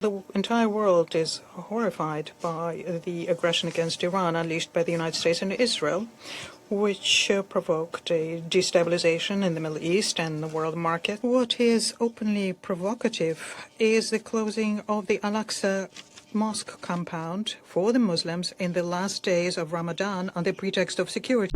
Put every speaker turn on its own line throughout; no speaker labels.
The entire world is horrified by the aggression against Iran unleashed by the United States and Israel, which provoked a destabilization in the Middle East and the world market. What is openly provocative is the closing of the Al-Aqsa mosque compound for the Muslims in the last days of Ramadan on the pretext of security.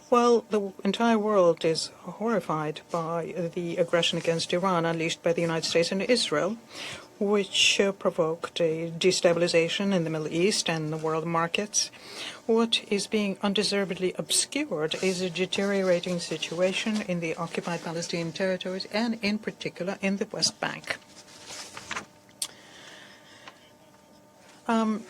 Well, the entire world is horrified by the aggression against Iran unleashed by the United States and Israel, which provoked a destabilization in the Middle East and the world markets. What is being undeservedly obscured is a deteriorating situation in the occupied Palestinian territories and in particular in the West Bank.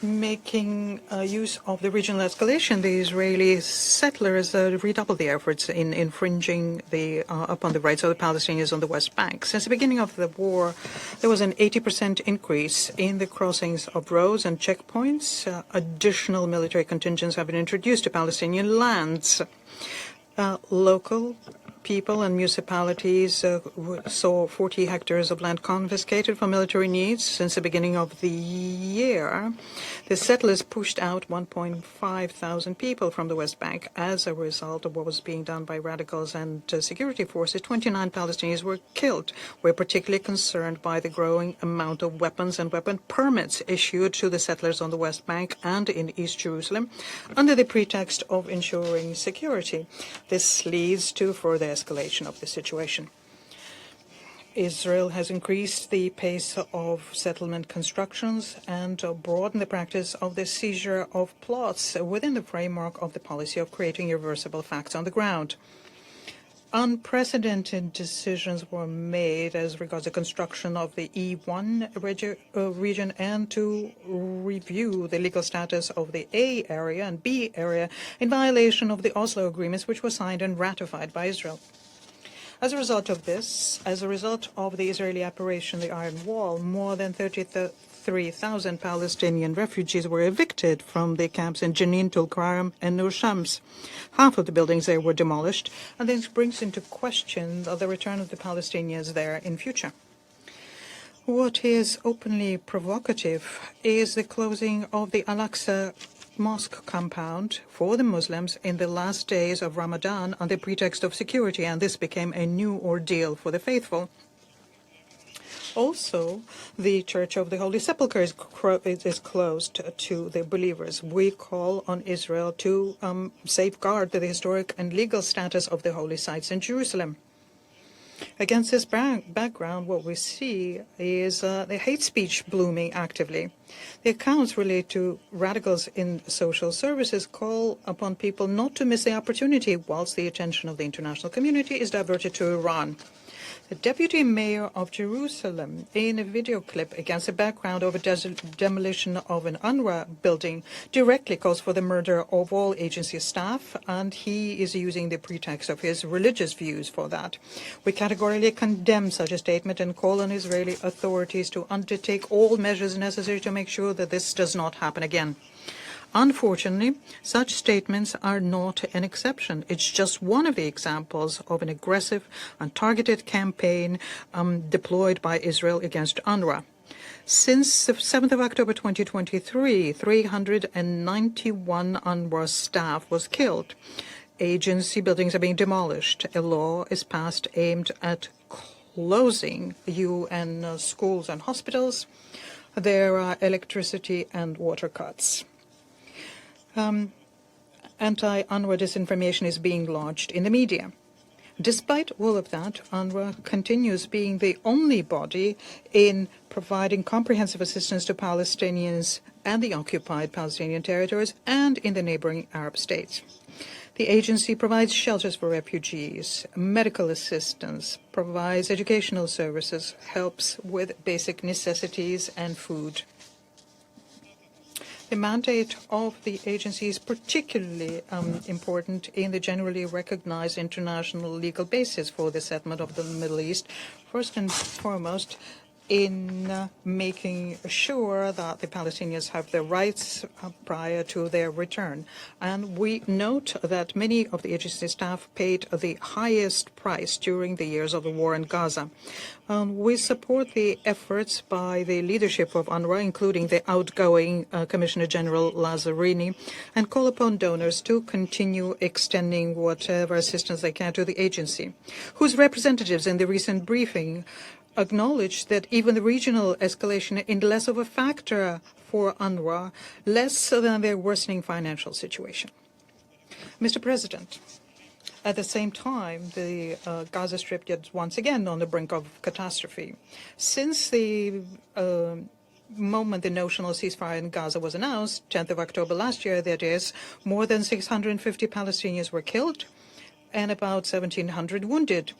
Making use of the regional escalation, the Israeli settlers redoubled their efforts in infringing upon the rights of the Palestinians on the West Bank. Since the beginning of the war, there was an 80% increase in the crossings of roads and checkpoints. Additional military contingents have been introduced to Palestinian lands. Local people and municipalities saw 40 hectares of land confiscated for military needs. Since the beginning of the year, the settlers pushed out 1.5 thousand people from the West Bank. As a result of what was being done by radicals and security forces, 29 Palestinians were killed. We're particularly concerned by the growing amount of weapons and weapon permits issued to the settlers on the West Bank and in East Jerusalem under the pretext of ensuring security. This leads to further escalation of the situation. Israel has increased the pace of settlement constructions and broadened the practice of the seizure of plots within the framework of the policy of creating irreversible facts on the ground. Unprecedented decisions were made as regards the construction of the E1 region and to review the legal status of the A area and B area in violation of the Oslo agreements, which were signed and ratified by Israel. As a result of this, as a result of the Israeli operation, the Iron Wall, more than 33,000 Palestinian refugees were evicted from the camps in Jenin, Tulkarm, and Nur Shams. Half of the buildings there were demolished, and this brings into question the return of the Palestinians there in future. What is openly provocative is the closing of the Al-Aqsa mosque compound for the Muslims in the last days of Ramadan on the pretext of security, and this became a new ordeal for the faithful. Also, the Church of the Holy Sepulchre is closed to the believers. We call on Israel to safeguard the historic and legal status of the holy sites in Jerusalem. Against this background, what we see is the hate speech blooming actively. The accounts related to radicals in social services call upon people not to miss the opportunity whilst the attention of the international community is diverted to Iran. The deputy mayor of Jerusalem, in a video clip against the background of a demolition of an UNRA building, directly calls for the murder of all agency staff, and he is using the pretext of his religious views for that. We categorically condemn such a statement and call on Israeli authorities to undertake all measures necessary to make sure that this does not happen again. Unfortunately, such statements are not an exception. It's just one of the examples of an aggressive and targeted campaign deployed by Israel against UNRWA. Since the 7th of October 2023, 391 UNRWA staff was killed. Agency buildings are being demolished. A law is passed aimed at closing UN schools and hospitals. There are electricity and water cuts. Anti-UNRWA disinformation is being launched in the media. Despite all of that, UNRWA continues being the only body in providing comprehensive assistance to Palestinians and the occupied Palestinian territories and in the neighboring Arab states. The agency provides shelters for refugees, medical assistance, provides educational services, helps with basic necessities and food. The mandate of the agency is particularly important in the generally recognized international legal basis for the settlement of the Middle East, first and foremost in making sure that the Palestinians have their rights prior to their return. And we note that many of the agency staff paid the highest price during the years of the war in Gaza. We support the efforts by the leadership of UNRWA, including the outgoing Commissioner General Lazzarini, and call upon donors to continue extending whatever assistance they can to the agency, whose representatives in the recent briefing acknowledged that even the regional escalation is less of a factor for UNRWA, less than their worsening financial situation. Mr. President, at the same time, the Gaza Strip is once again on the brink of catastrophe. Since the moment the notional ceasefire in Gaza was announced, 10th of October last year, that is, more than 650 Palestinians were killed and about 1,700 wounded.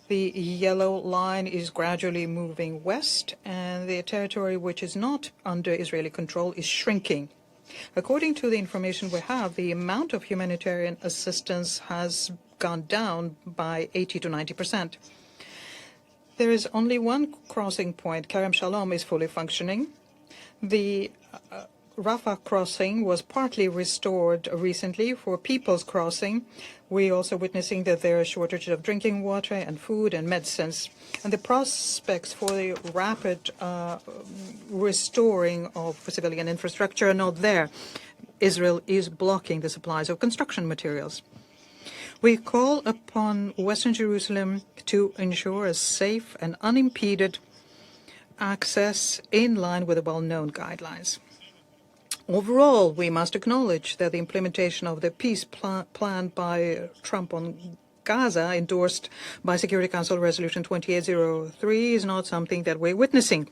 The yellow line is gradually moving west, and the territory which is not under Israeli control is shrinking. According to the information we have, the amount of humanitarian assistance has gone down by 80 to 90%. There is only one crossing point. Kerem Shalom is fully functioning. The Rafah crossing was partly restored recently for people's crossing. We're also witnessing that there are shortages of drinking water and food and medicines. And the prospects for the rapid restoring of civilian infrastructure are not there. Israel is blocking the supplies of construction materials. We call upon Western Jerusalem to ensure a safe and unimpeded access in line with the well-known guidelines. Overall, we must acknowledge that the implementation of the peace plan by Trump on Gaza, endorsed by Security Council Resolution 2803, is not something that we're witnessing.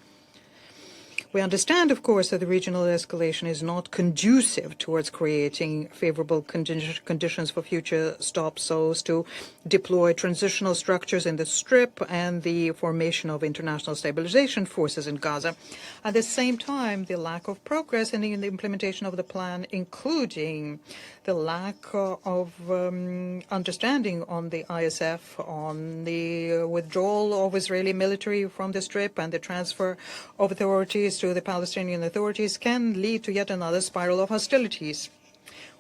We understand, of course, that the regional escalation is not conducive towards creating favorable conditions for future stops so as to deploy transitional structures in the Strip and the formation of international stabilization forces in Gaza. At the same time, the lack of progress in the implementation of the plan, including the lack of understanding on the ISF, on the withdrawal of Israeli military from the Strip and the transfer of authorities to the Palestinian authorities, can lead to yet another spiral of hostilities.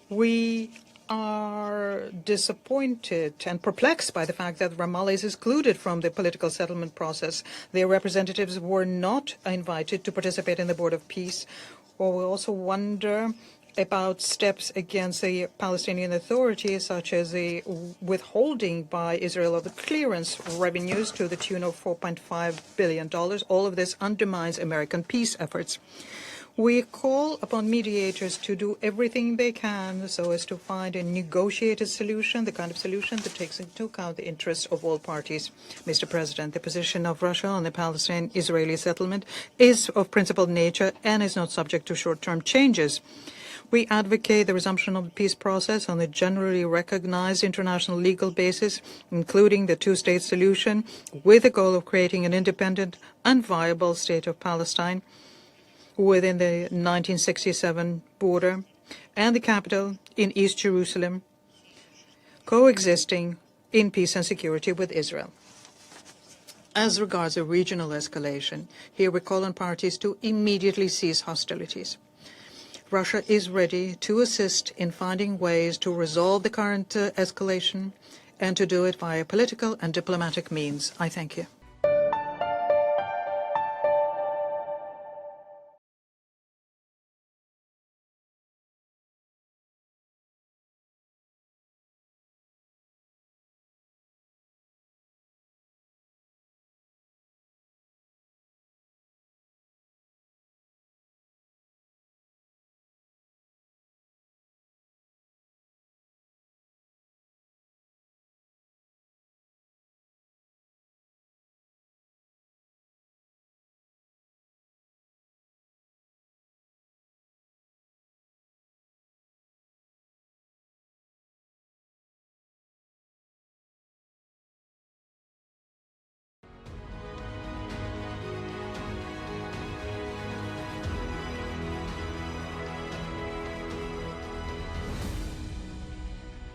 We are disappointed and perplexed by the fact that Ramallah is excluded from the political settlement process. Their representatives were not invited to participate in the Board of Peace. Or we also wonder about steps against the Palestinian authorities, such as the withholding by Israel of the clearance revenues to the tune of $4.5 billion. All of this undermines American peace efforts. We call upon mediators to do everything they can so as to find a negotiated solution, the kind of solution that takes into account the interests of all parties. Mr. President, the position of Russia on the Palestine-Israeli settlement is of principled nature and is not subject to short-term changes. We advocate the resumption of the peace process on a generally recognized international legal basis, including the two-state solution, with the goal of creating an independent and viable state of Palestine within the 1967 border and the capital in East Jerusalem, coexisting in peace and security with Israel. As regards a regional escalation, here we call on parties to immediately cease hostilities. Russia is ready to assist in finding ways to resolve the current escalation and to do it via political and diplomatic means. I thank you.